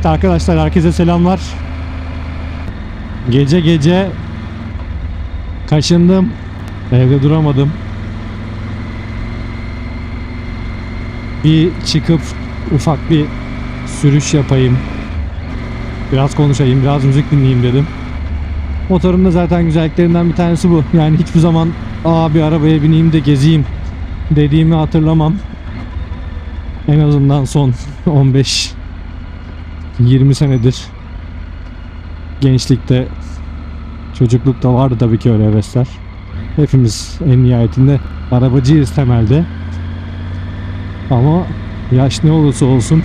Evet arkadaşlar, herkese selamlar. Gece gece kaşındım. Evde duramadım. Bir çıkıp ufak bir sürüş yapayım. Biraz konuşayım, biraz müzik dinleyeyim dedim. Motorun da zaten güzelliklerinden bir tanesi bu. Yani hiçbir zaman bir arabaya bineyim de gezeyim dediğimi hatırlamam. En azından son 15-20 senedir. Gençlikte, çocuklukta vardı tabii ki öyle hevesler. Hepimiz en nihayetinde arabacıyız temelde. Ama yaş ne olursa olsun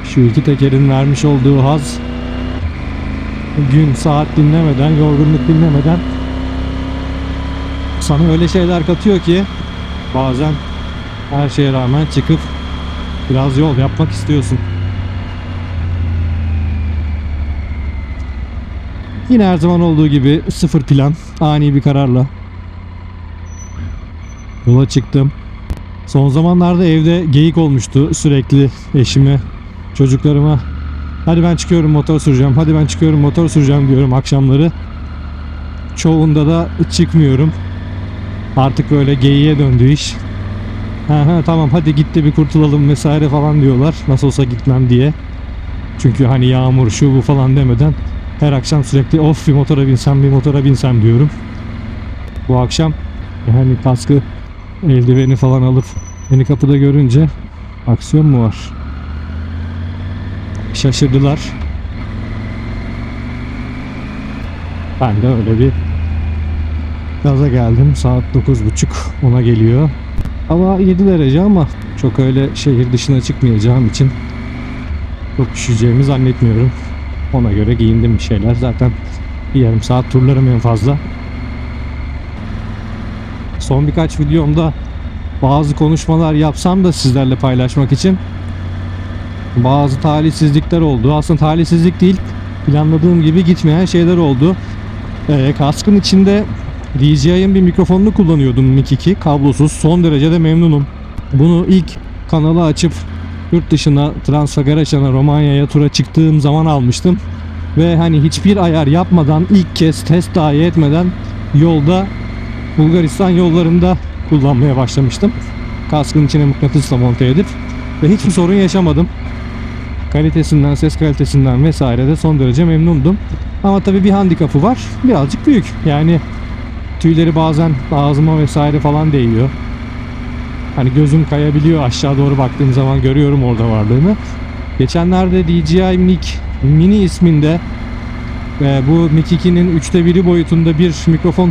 şu iki tekerin vermiş olduğu haz, gün saat dinlemeden, yorgunluk dinlemeden sana öyle şeyler katıyor ki bazen her şeye rağmen çıkıp biraz yol yapmak istiyorsun. Yine her zaman olduğu gibi sıfır plan, ani bir kararla yola çıktım. Son zamanlarda evde geyik olmuştu. Sürekli eşime, çocuklarıma hadi ben çıkıyorum motor süreceğim, hadi ben çıkıyorum motor süreceğim diyorum akşamları. Çoğunda da çıkmıyorum. Artık böyle geyiğe döndü iş. Tamam hadi git de bir kurtulalım vesaire falan diyorlar. Nasıl olsa gitmem diye. Çünkü hani yağmur şu bu falan demeden her akşam sürekli of bir motora binsem, bir motora binsem diyorum. Bu akşam yani kaskı, eldiveni falan alıp beni kapıda görünce aksiyon mu var? Şaşırdılar. Ben de öyle bir gaza geldim. Saat 9.30 ona geliyor. Hava 7 derece ama çok öyle şehir dışına çıkmayacağım için çok üşüyeceğimi zannetmiyorum. Ona göre giyindim bir şeyler. Zaten bir yarım saat turlarım en fazla. Son birkaç videomda bazı konuşmalar yapsam da sizlerle paylaşmak için bazı talihsizlikler oldu. Aslında talihsizlik değil, planladığım gibi gitmeyen şeyler oldu. Kaskın içinde DJI'ın bir mikrofonunu kullanıyordum, Mic 2 kablosuz. Son derece de memnunum. Bunu ilk kanalı açıp yurt dışına, Transfagaraşan'a, Romanya'ya tura çıktığım zaman almıştım. Ve hani hiçbir ayar yapmadan, ilk kez test dahi etmeden yolda, Bulgaristan yollarında kullanmaya başlamıştım. Kaskın içine mıknatısla monte edip ve hiçbir sorun yaşamadım. Kalitesinden, ses kalitesinden vesaire de son derece memnundum. Ama tabii bir handikapı var. Birazcık büyük. Yani tüyleri bazen ağzıma vesaire falan değiyor. Hani gözüm kayabiliyor, aşağı doğru baktığım zaman görüyorum orada varlığını. Geçenlerde DJI Mic Mini isminde bu Mic 2'nin 1/3 boyutunda bir mikrofon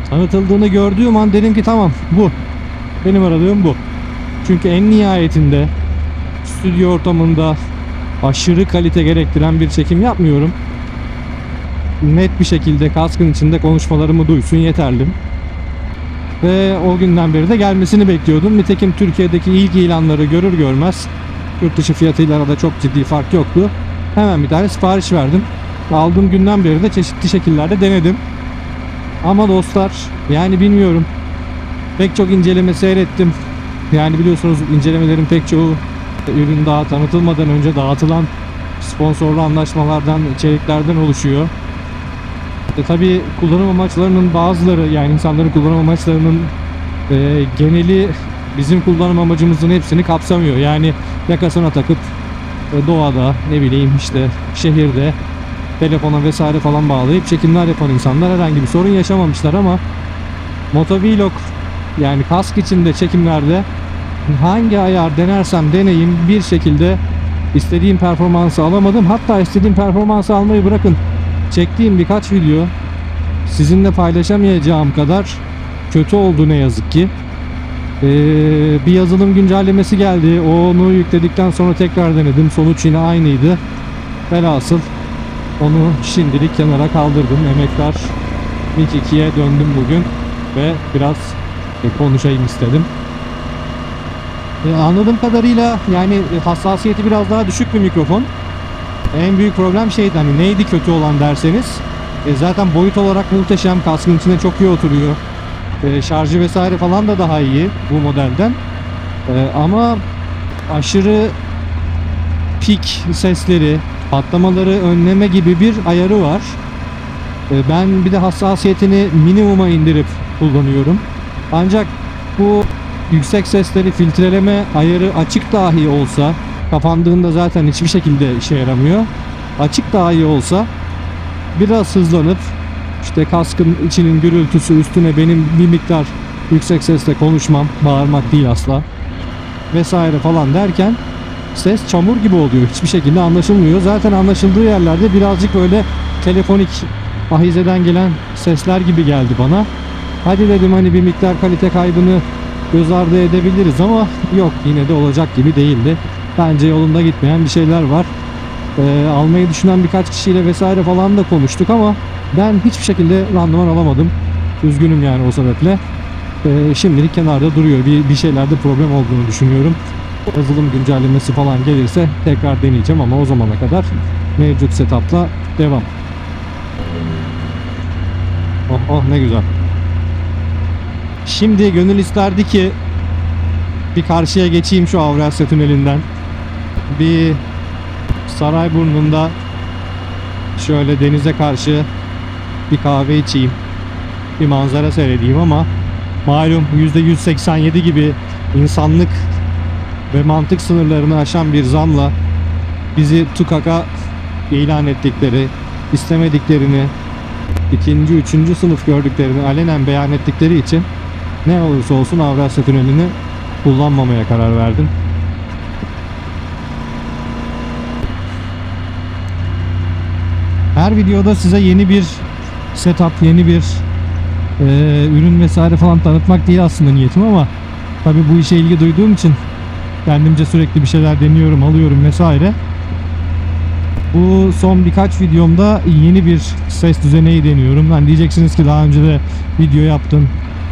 tanıtıldığını gördüğüm an dedim ki tamam, bu benim aradığım bu. Çünkü en nihayetinde stüdyo ortamında aşırı kalite gerektiren bir çekim yapmıyorum. Net bir şekilde kaskın içinde konuşmalarımı duysun yeterli. Ve o günden beri de gelmesini bekliyordum. Nitekim Türkiye'deki ilk ilanları görür görmez yurt dışı fiyatıyla arada çok ciddi fark yoktu. Hemen bir tane sipariş verdim. Aldığım günden beri de çeşitli şekillerde denedim. Ama dostlar, yani bilmiyorum. Pek çok inceleme seyrettim. Yani biliyorsunuz incelemelerin pek çoğu ürün daha tanıtılmadan önce dağıtılan sponsorlu anlaşmalardan, içeriklerden oluşuyor. Tabii kullanım amaçlarının bazıları, yani insanların kullanım amaçlarının geneli bizim kullanım amacımızın hepsini kapsamıyor. Yani yakasına takıp doğada, ne bileyim işte şehirde telefona vesaire falan bağlayıp çekimler yapan insanlar herhangi bir sorun yaşamamışlar ama motovlog, yani kask içinde çekimlerde hangi ayar denersem deneyim bir şekilde istediğim performansı alamadım. Hatta istediğim performansı almayı bırakın, çektiğim birkaç video sizinle paylaşamayacağım kadar kötü oldu ne yazık ki. Bir yazılım güncellemesi geldi. Onu yükledikten sonra tekrar denedim. Sonuç yine aynıydı. Velhasıl onu şimdilik kenara kaldırdım. Emektar Mic 2'ye döndüm bugün ve biraz konuşayım istedim. Anladığım kadarıyla yani hassasiyeti biraz daha düşük bir mikrofon. En büyük problem şeydi, hani neydi kötü olan derseniz, zaten boyut olarak muhteşem, kaskın içine çok iyi oturuyor. Şarjı vesaire falan da daha iyi bu modelden. Ama aşırı pik sesleri, patlamaları önleme gibi bir ayarı var. Ben bir de hassasiyetini minimuma indirip kullanıyorum. Ancak bu yüksek sesleri filtreleme ayarı açık dahi olsa, kapandığında zaten hiçbir şekilde işe yaramıyor. Açık dahi olsa biraz hızlanıp işte kaskın içinin gürültüsü üstüne benim bir miktar yüksek sesle konuşmam, bağırmak değil asla vesaire falan derken ses çamur gibi oluyor. Hiçbir şekilde anlaşılmıyor. Zaten anlaşıldığı yerlerde birazcık böyle telefonik ahizeden gelen sesler gibi geldi bana. Hadi dedim hani bir miktar kalite kaybını göz ardı edebiliriz ama yok, yine de olacak gibi değildi. Bence yolunda gitmeyen bir şeyler var. Almayı düşünen birkaç kişiyle vesaire falan da konuştuk ama ben hiçbir şekilde randıman alamadım. Üzgünüm yani o sebeple. Şimdilik kenarda duruyor. Bir şeylerde problem olduğunu düşünüyorum. Yazılım güncellemesi falan gelirse tekrar deneyeceğim ama o zamana kadar mevcut setup'la devam. Oh oh, ne güzel. Şimdi gönül isterdi ki bir karşıya geçeyim şu Avrasya Tüneli'nden. Bir Sarayburnu'nda şöyle denize karşı bir kahve içeyim. Bir manzara seyredeyim ama malum %187 gibi insanlık ve mantık sınırlarını aşan bir zamla bizi TUKAK'a ilan ettikleri, istemediklerini, ikinci, üçüncü sınıf gördüklerini alenen beyan ettikleri için ne olursa olsun Avrasya Tüneli'ni kullanmamaya karar verdim. Her videoda size yeni bir setup, yeni bir ürün vesaire falan tanıtmak değil aslında niyetim ama tabi bu işe ilgi duyduğum için kendimce sürekli bir şeyler deniyorum, alıyorum vesaire. Bu son birkaç videomda yeni bir ses düzeneği deniyorum. Hani diyeceksiniz ki daha önce de video yaptın,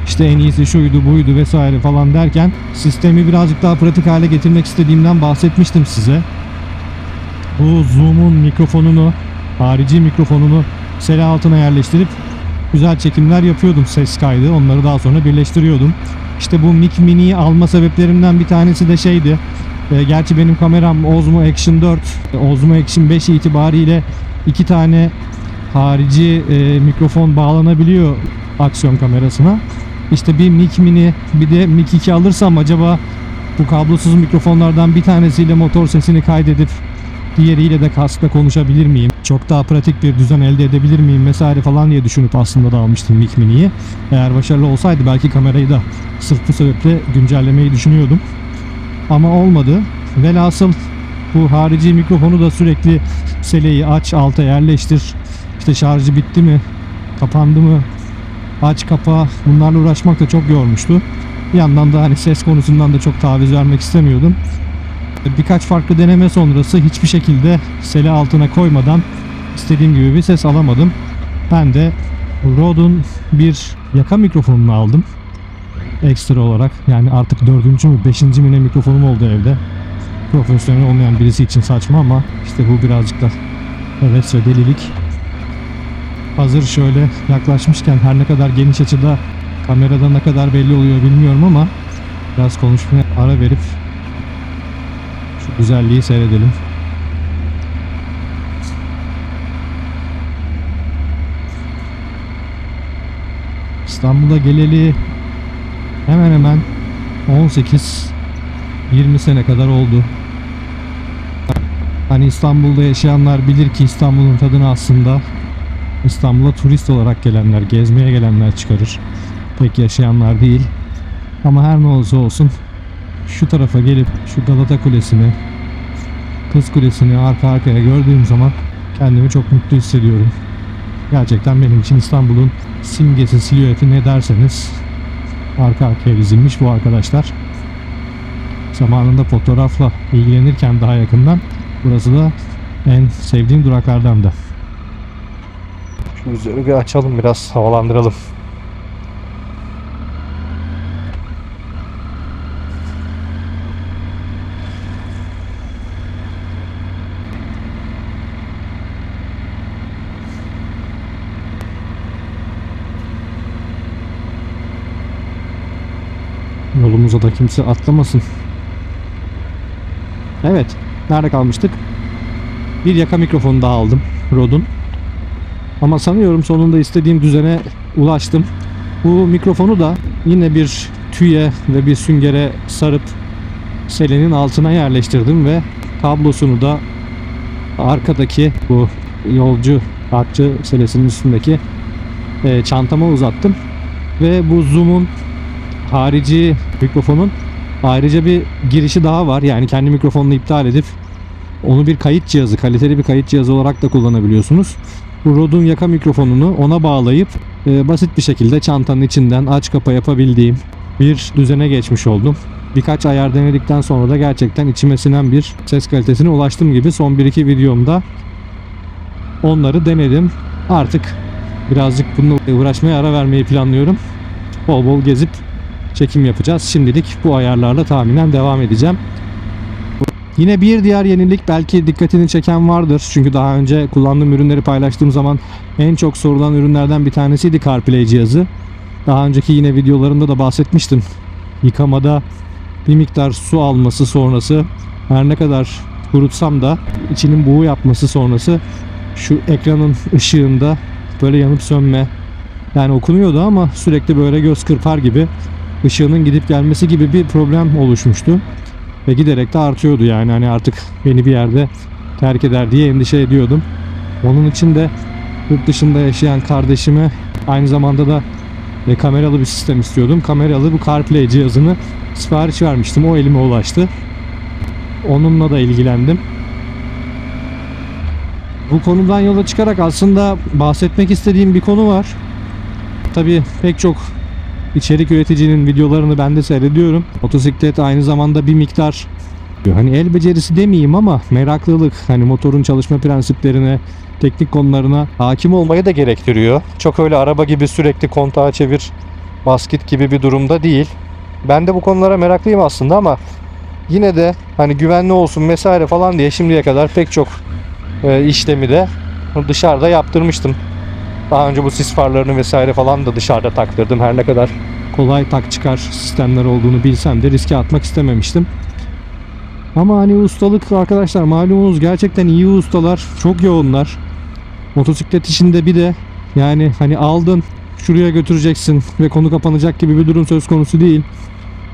işte en iyisi şuydu buydu vesaire falan derken sistemi birazcık daha pratik hale getirmek istediğimden bahsetmiştim size. Bu Zoom'un mikrofonunu, harici mikrofonunu sele altına yerleştirip güzel çekimler yapıyordum, ses kaydı. Onları daha sonra birleştiriyordum. İşte bu Mic Mini'yi alma sebeplerimden bir tanesi de şeydi. Gerçi benim kameram Osmo Action 4, Osmo Action 5 itibariyle iki tane harici mikrofon bağlanabiliyor aksiyon kamerasına. İşte bir Mic Mini, bir de Mic 2 alırsam acaba bu kablosuz mikrofonlardan bir tanesiyle motor sesini kaydedip diğeriyle de kaskla konuşabilir miyim? Çok daha pratik bir düzen elde edebilir miyim vesaire falan diye düşünüp aslında da almıştım Mic Mini'yi. Eğer başarılı olsaydı belki kamerayı da sırf bu sebeple güncellemeyi düşünüyordum. Ama olmadı. Velhasıl bu harici mikrofonu da sürekli seleyi aç, alta yerleştir. İşte şarjı bitti mi, kapandı mı, aç kapa, bunlarla uğraşmak da çok yormuştu. Bir yandan da hani ses konusundan da çok taviz vermek istemiyordum. Birkaç farklı deneme sonrası hiçbir şekilde sele altına koymadan istediğim gibi bir ses alamadım. Ben de Rode'un bir yaka mikrofonunu aldım. Ekstra olarak, yani artık 4. mü 5. mi ne mikrofonum oldu evde. Profesyonel olmayan birisi için saçma ama işte bu birazcık da heves ve delilik. Hazır şöyle yaklaşmışken, her ne kadar geniş açıda kamerada ne kadar belli oluyor bilmiyorum ama biraz konuşmaya ara verip şu güzelliği seyredelim. İstanbul'a geleli hemen hemen 18-20 sene kadar oldu. Hani İstanbul'da yaşayanlar bilir ki İstanbul'un tadını aslında İstanbul'a turist olarak gelenler, gezmeye gelenler çıkarır. Pek yaşayanlar değil. Ama her ne olursa olsun şu tarafa gelip şu Galata Kulesi'ni, Kız Kulesi'ni arka arkaya gördüğüm zaman kendimi çok mutlu hissediyorum. Gerçekten benim için İstanbul'un simgesi, silüeti ne derseniz arka arkaya dizilmiş bu arkadaşlar. Zamanında fotoğrafla ilgilenirken daha yakından burası da en sevdiğim duraklardan da. Şu üzeri bir açalım, biraz havalandıralım. Yolumuza da kimse atlamasın. Evet, nerede kalmıştık? bir yaka mikrofonu daha aldım Rode'un. Ama sanıyorum sonunda istediğim düzene ulaştım. Bu mikrofonu da yine bir tüye ve bir süngere sarıp selenin altına yerleştirdim ve kablosunu da arkadaki bu yolcu artçı selesinin üstündeki çantama uzattım. Ve bu Zoom'un harici mikrofonun ayrıca bir girişi daha var. Yani kendi mikrofonunu iptal edip onu bir kayıt cihazı, kaliteli bir kayıt cihazı olarak da kullanabiliyorsunuz. Bu Rode'un yaka mikrofonunu ona bağlayıp basit bir şekilde çantanın içinden aç kapa yapabildiğim bir düzene geçmiş oldum. Birkaç ayar denedikten sonra da gerçekten içime sinen bir ses kalitesine ulaştım gibi. Son 1-2 videomda onları denedim. Artık birazcık bununla uğraşmaya ara vermeyi planlıyorum. Bol bol gezip çekim yapacağız. Şimdilik bu ayarlarla tahminen devam edeceğim. Yine bir diğer yenilik, belki dikkatini çeken vardır. Çünkü daha önce kullandığım ürünleri paylaştığım zaman en çok sorulan ürünlerden bir tanesiydi CarPlay cihazı. Daha önceki yine videolarımda da bahsetmiştim. Yıkamada bir miktar su alması sonrası, her ne kadar kurutsam da içinin buğu yapması sonrası şu ekranın ışığında böyle yanıp sönme, yani okunuyordu ama sürekli böyle göz kırpar gibi, ışığının gidip gelmesi gibi bir problem oluşmuştu. Ve giderek de artıyordu, yani hani artık beni bir yerde terk eder diye endişe ediyordum. Onun için de yurt dışında yaşayan kardeşime aynı zamanda da kameralı bir sistem istiyordum. Kameralı bu CarPlay cihazını sipariş vermiştim. O elime ulaştı. Onunla da ilgilendim. Bu konudan yola çıkarak aslında bahsetmek istediğim bir konu var. Tabii pek çok içerik üreticinin videolarını ben de seyrediyorum. Motosiklet aynı zamanda bir miktar, hani el becerisi demeyeyim ama meraklılık, hani motorun çalışma prensiplerine, teknik konularına hakim olmayı da gerektiriyor. Çok öyle araba gibi sürekli kontağı çevir, bas git gibi bir durumda değil. Ben de bu konulara meraklıyım aslında ama yine de hani güvenli olsun vesaire falan diye şimdiye kadar pek çok işlemi de dışarıda yaptırmıştım. Daha önce bu sis farlarını vesaire falan da dışarıda taktırdım. Her ne kadar kolay tak çıkar sistemler olduğunu bilsem de riske atmak istememiştim. Ama hani ustalık arkadaşlar, malumunuz gerçekten iyi ustalar çok yoğunlar. Motosiklet işinde bir de yani hani aldın şuraya götüreceksin ve konu kapanacak gibi bir durum söz konusu değil.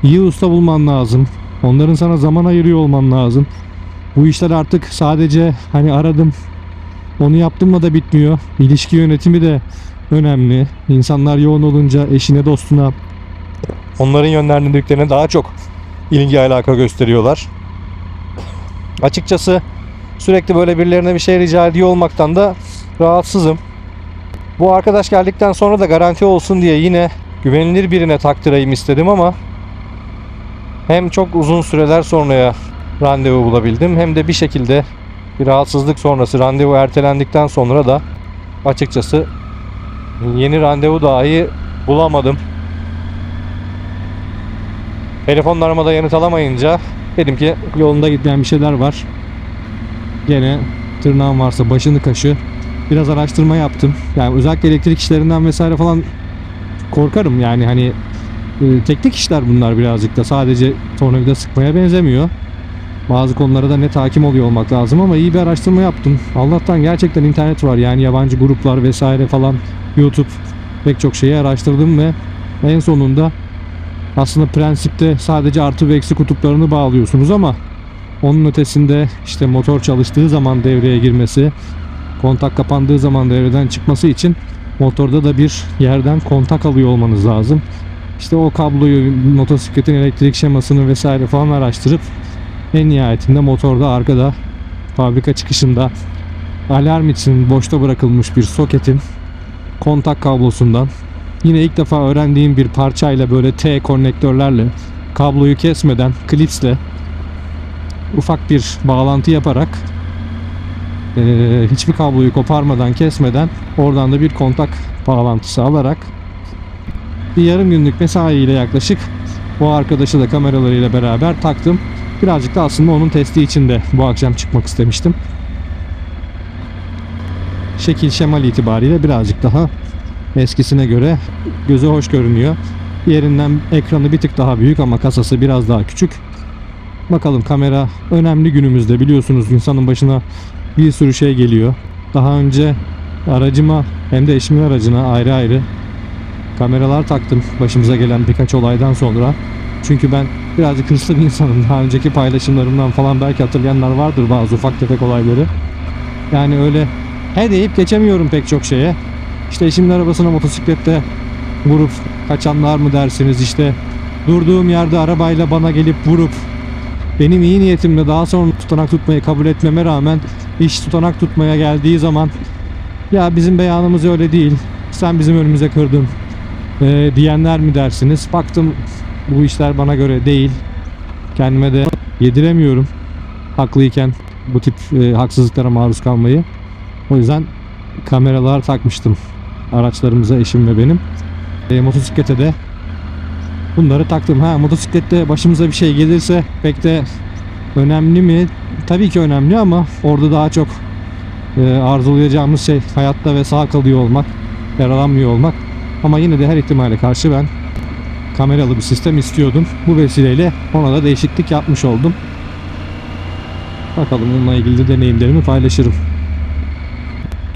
İyi usta bulman lazım. Onların sana zaman ayırıyor olman lazım. Bu işler artık sadece hani aradım, onu yaptımla da bitmiyor. İlişki yönetimi de önemli. İnsanlar yoğun olunca eşine, dostuna, onların yönlendirdiklerine daha çok ilgi alaka gösteriyorlar. Açıkçası sürekli böyle birilerine bir şey rica ediyor olmaktan da rahatsızım. Bu arkadaş geldikten sonra da garanti olsun diye yine güvenilir birine taktırayım istedim ama hem çok uzun süreler sonraya randevu bulabildim, hem de bir şekilde bir rahatsızlık sonrası randevu ertelendikten sonra da açıkçası yeni randevu dahi bulamadım. Telefonlarıma da yanıt alamayınca dedim ki yolunda gitmeyen bir şeyler var. Gene tırnağın varsa başını kaşı. Biraz araştırma yaptım. Yani özellikle elektrik işlerinden vesaire falan korkarım. Yani hani teknik işler bunlar birazcık da, sadece tornavida sıkmaya benzemiyor. Bazı konulara da net hakim oluyor olmak lazım ama iyi bir araştırma yaptım. Allah'tan gerçekten internet var, yani yabancı gruplar vesaire falan, YouTube, pek çok şeyi araştırdım ve en sonunda aslında prensipte sadece artı ve eksi kutuplarını bağlıyorsunuz ama onun ötesinde işte motor çalıştığı zaman devreye girmesi, kontak kapandığı zaman devreden çıkması için motorda da bir yerden kontak alıyor olmanız lazım. İşte o kabloyu, motosikletin elektrik şemasını vesaire falan araştırıp en nihayetinde motorda arkada fabrika çıkışında alarm için boşta bırakılmış bir soketin kontak kablosundan, yine ilk defa öğrendiğim bir parçayla, böyle T konnektörlerle, kabloyu kesmeden klipsle ufak bir bağlantı yaparak hiçbir kabloyu koparmadan, kesmeden, oradan da bir kontak bağlantısı alarak bir yarım günlük mesaiyle yaklaşık o arkadaşı da kameralarıyla beraber taktım. Birazcık da aslında onun testi için de bu akşam çıkmak istemiştim. Şekil şemal itibariyle birazcık daha eskisine göre göze hoş görünüyor. Yerinden ekranı bir tık daha büyük ama kasası biraz daha küçük. Bakalım, kamera önemli günümüzde, biliyorsunuz insanın başına bir sürü şey geliyor. Daha önce aracıma hem de eşimin aracına ayrı ayrı kameralar taktım başımıza gelen birkaç olaydan sonra. Çünkü ben birazcık hırslı bir insanım. Daha önceki paylaşımlarımdan falan belki hatırlayanlar vardır bazı ufak tefek olayları. Yani öyle he deyip geçemiyorum pek çok şeye. İşte eşimin arabasına motosiklette vurup kaçanlar mı dersiniz, işte durduğum yerde arabayla bana gelip vurup benim iyi niyetimle daha sonra tutanak tutmayı kabul etmeme rağmen iş tutanak tutmaya geldiği zaman ya bizim beyanımız öyle değil, sen bizim önümüze kırdın diyenler mi dersiniz? Baktım bu işler bana göre değil. Kendime de yediremiyorum haklıyken bu tip haksızlıklara maruz kalmayı. O yüzden kameralar takmıştım araçlarımıza, eşim ve benim. Motosiklete de bunları taktım. Motosiklette başımıza bir şey gelirse pek de önemli mi? Tabii ki önemli ama orada daha çok arzulayacağımız şey hayatta ve sağ kalıyor olmak, yaralanmıyor olmak. Ama yine de her ihtimale karşı ben kameralı bir sistem istiyordum. Bu vesileyle ona da değişiklik yapmış oldum. Bakalım bununla ilgili de deneyimlerimi paylaşırım.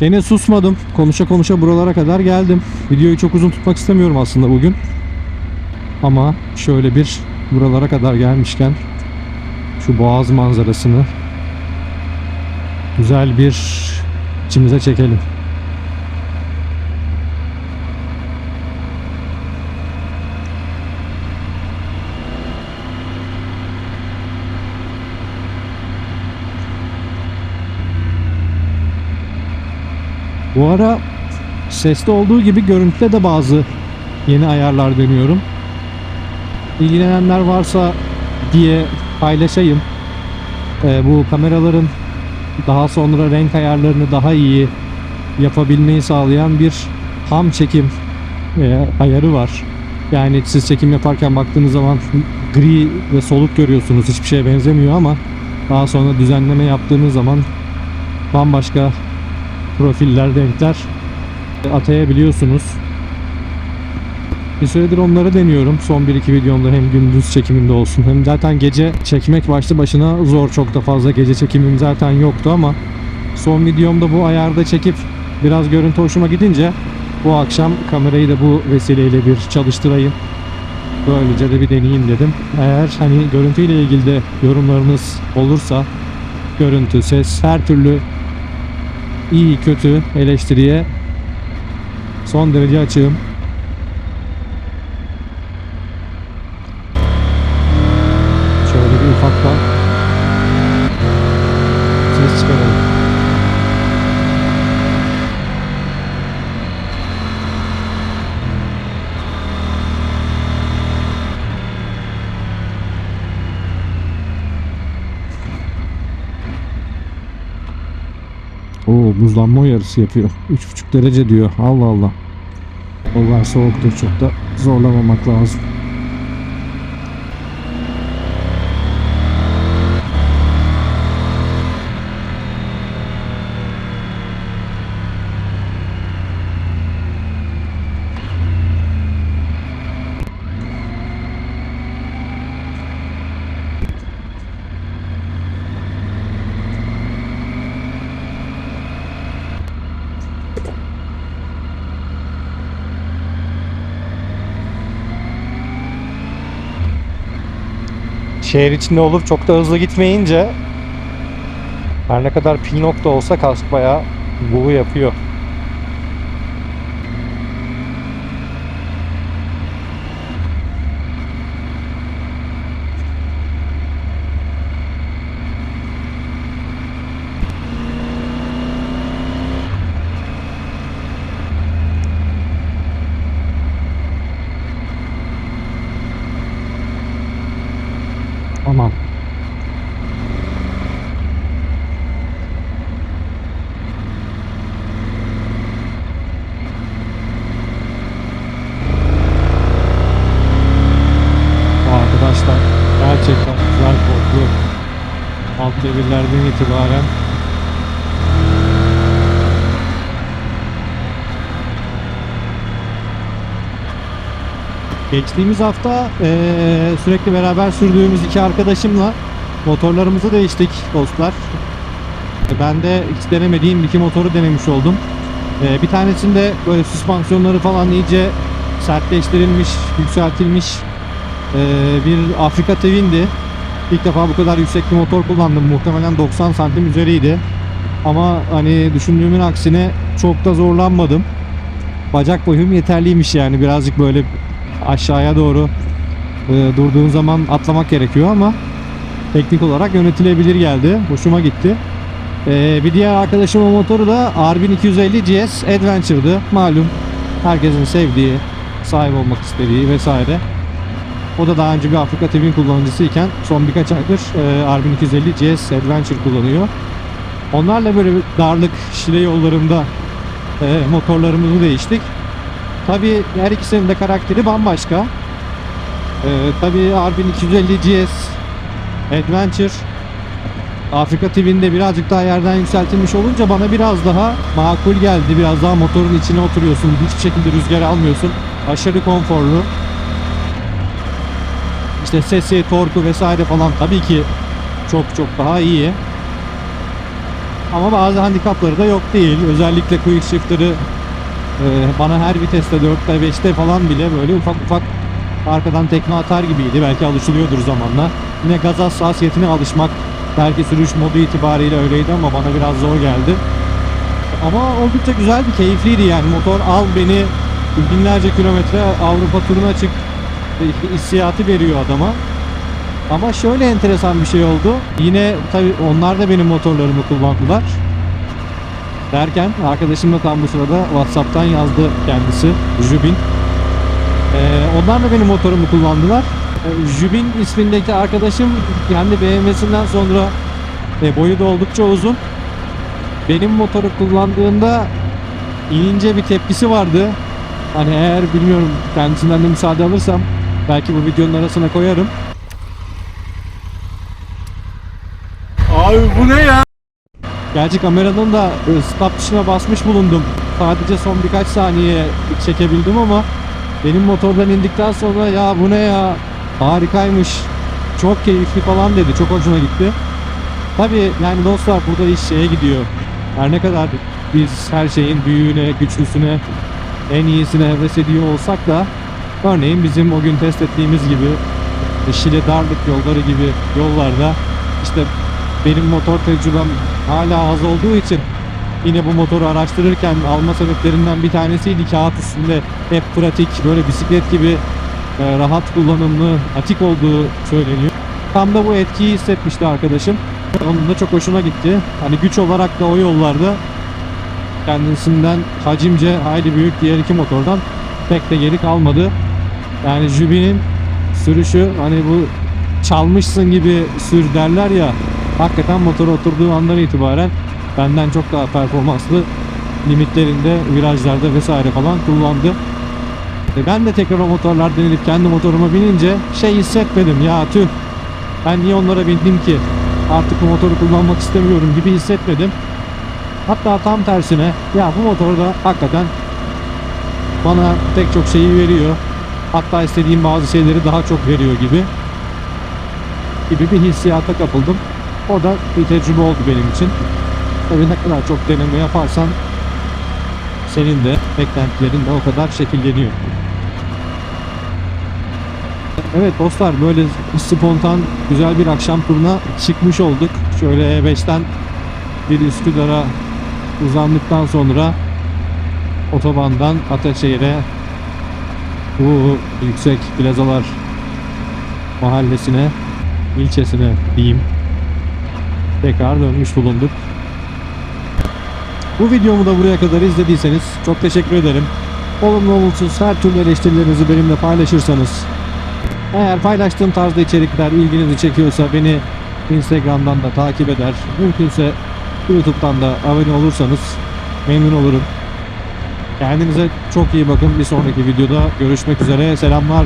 Gene susmadım. Konuşa konuşa buralara kadar geldim. Videoyu çok uzun tutmak istemiyorum aslında bugün. Ama şöyle bir buralara kadar gelmişken şu boğaz manzarasını güzel bir içimize çekelim. Bu ara seste olduğu gibi görüntüde de bazı yeni ayarlar deniyorum. İlgilenenler varsa diye paylaşayım. Bu kameraların daha sonra renk ayarlarını daha iyi yapabilmeyi sağlayan bir ham çekim ayarı var. Yani siz çekim yaparken baktığınız zaman gri ve soluk görüyorsunuz. Hiçbir şeye benzemiyor ama daha sonra düzenleme yaptığınız zaman bambaşka profiller, renkler atayabiliyorsunuz. Bir süredir onları deniyorum. Son 1-2 videomda hem gündüz çekiminde olsun hem zaten gece çekmek başlı başına zor. Çok da fazla gece çekimim zaten yoktu ama son videomda bu ayarda çekip biraz görüntü hoşuma gidince bu akşam kamerayı da bu vesileyle bir çalıştırayım. Böylece de bir deneyeyim dedim. Eğer hani görüntüyle ilgili de yorumlarınız olursa, görüntü, ses, her türlü iyi kötü eleştiriye son derece açığım. Şöyle bir ufaktan ses çıkaralım. Oo, buzlanma uyarısı yapıyor. 3,5 derece diyor. Allah Allah. Onlar soğuktur, çok da zorlamamak lazım. Şehir içinde olup çok da hızlı gitmeyince her ne kadar pil nokta olsa kask bayağı buğu yapıyor. Aman. Arkadaşlar gerçekten güzel korku. Alt devirlerden itibaren geçtiğimiz hafta sürekli beraber sürdüğümüz iki arkadaşımla motorlarımızı değiştik dostlar. Ben de hiç denemediğim iki motoru denemiş oldum. Bir tanesinde böyle süspansiyonları falan iyice sertleştirilmiş, yükseltilmiş bir Afrika Twin'di. İlk defa bu kadar yüksek bir motor kullandım. Muhtemelen 90 santim üzeriydi. Ama hani düşündüğümün aksine çok da zorlanmadım. Bacak boyum yeterliymiş yani. Birazcık böyle aşağıya doğru durduğun zaman atlamak gerekiyor ama teknik olarak yönetilebilir geldi. Hoşuma gitti. Bir diğer arkadaşımın motoru da R1250 GS Adventure'dı. Malum herkesin sevdiği, sahip olmak istediği vesaire. O da daha önce bir Afrika Twin kullanıcısıyken son birkaç aydır R1250 GS Adventure kullanıyor. Onlarla böyle bir darlık, şile yollarında motorlarımızı değiştik. Tabii her ikisinin de karakteri bambaşka. Tabii R1250 GS Adventure Afrika Twin'de birazcık daha yerden yükseltilmiş olunca bana biraz daha makul geldi. Biraz daha motorun içine oturuyorsun. Hiçbir şekilde rüzgar almıyorsun. Aşırı konforlu. İşte sesi, torku vesaire falan tabii ki çok daha iyi. Ama bazı handikapları da yok değil. Özellikle quick shifter'ı bana her viteste 4'te 5'te falan bile böyle ufak arkadan tekme atar gibiydi. Belki alışılıyordur zamanla. Yine gaz hassasiyetine alışmak belki sürüş modu itibariyle öyleydi ama bana biraz zor geldi. Ama oldukça güzeldi, keyifliydi yani. Motor al beni binlerce kilometre Avrupa turuna çık hissiyatı veriyor adama. Ama şöyle enteresan bir şey oldu. Yine tabii onlar da benim motorlarımı kullandılar. Derken arkadaşım da tam bu sırada WhatsApp'tan yazdı kendisi. Jubin. Onlar da benim motorumu kullandılar. Jubin ismindeki arkadaşım kendi BMW'sinden sonra boyu da oldukça uzun. Benim motoru kullandığında inince bir tepkisi vardı. Hani eğer bilmiyorum kendisinden de müsaade alırsam belki bu videonun arasına koyarım. Abi bu ne ya? Gerçi kameranın da stop tuşuna basmış bulundum. Sadece son birkaç saniye çekebildim ama benim motordan indikten sonra ya bu ne ya, harikaymış, çok keyifli falan dedi. Çok hoşuma gitti. Tabii yani dostlar, burada iş şeye gidiyor. Her ne kadar biz her şeyin büyüğüne, güçlüsüne, en iyisine heves ediyor olsak da örneğin bizim o gün test ettiğimiz gibi Şile darlık yolları gibi yollarda işte benim motor tecrübem hala az olduğu için yine bu motoru araştırırken alma sebeplerinden bir tanesiydi. Kağıt üstünde hep pratik, böyle bisiklet gibi rahat kullanımlı, atik olduğu söyleniyor. Tam da bu etkiyi hissetmişti arkadaşım. Onun da çok hoşuna gitti. Hani güç olarak da o yollarda kendisinden hacimce hayli büyük diğer iki motordan pek de geri kalmadı. Yani Jubin'in sürüşü, hani bu çalmışsın gibi sür derler ya, hakikaten motora oturduğu andan itibaren benden çok daha performanslı, limitlerinde, virajlarda vesaire falan kullandı. Ben de tekrar o motorlar denilip kendi motoruma binince şey hissetmedim, ya tüh ben niye onlara bindim ki, artık bu motoru kullanmak istemiyorum gibi hissetmedim. Hatta tam tersine, ya bu motor da hakikaten bana pek çok şeyi veriyor, hatta istediğim bazı şeyleri daha çok veriyor gibi bir hissiyata kapıldım. O da bir tecrübe oldu benim için. Tabii ne kadar çok deneme yaparsan senin de beklentilerin de o kadar şekilleniyor. Evet dostlar, böyle spontan güzel bir akşam turuna çıkmış olduk. Şöyle E5'ten bir Üsküdar'a uzandıktan sonra otobandan Ataşehir'e, bu yüksek plazalar mahallesine, ilçesine diyeyim, tekrar dönmüş bulunduk. Bu videomu da buraya kadar izlediyseniz çok teşekkür ederim. Olumlu olumsuz her türlü eleştirilerinizi benimle paylaşırsanız, eğer paylaştığım tarzda içerikler ilginizi çekiyorsa beni Instagram'dan da takip eder, mümkünse YouTube'dan da abone olursanız memnun olurum. Kendinize çok iyi bakın. Bir sonraki videoda görüşmek üzere. Selamlar.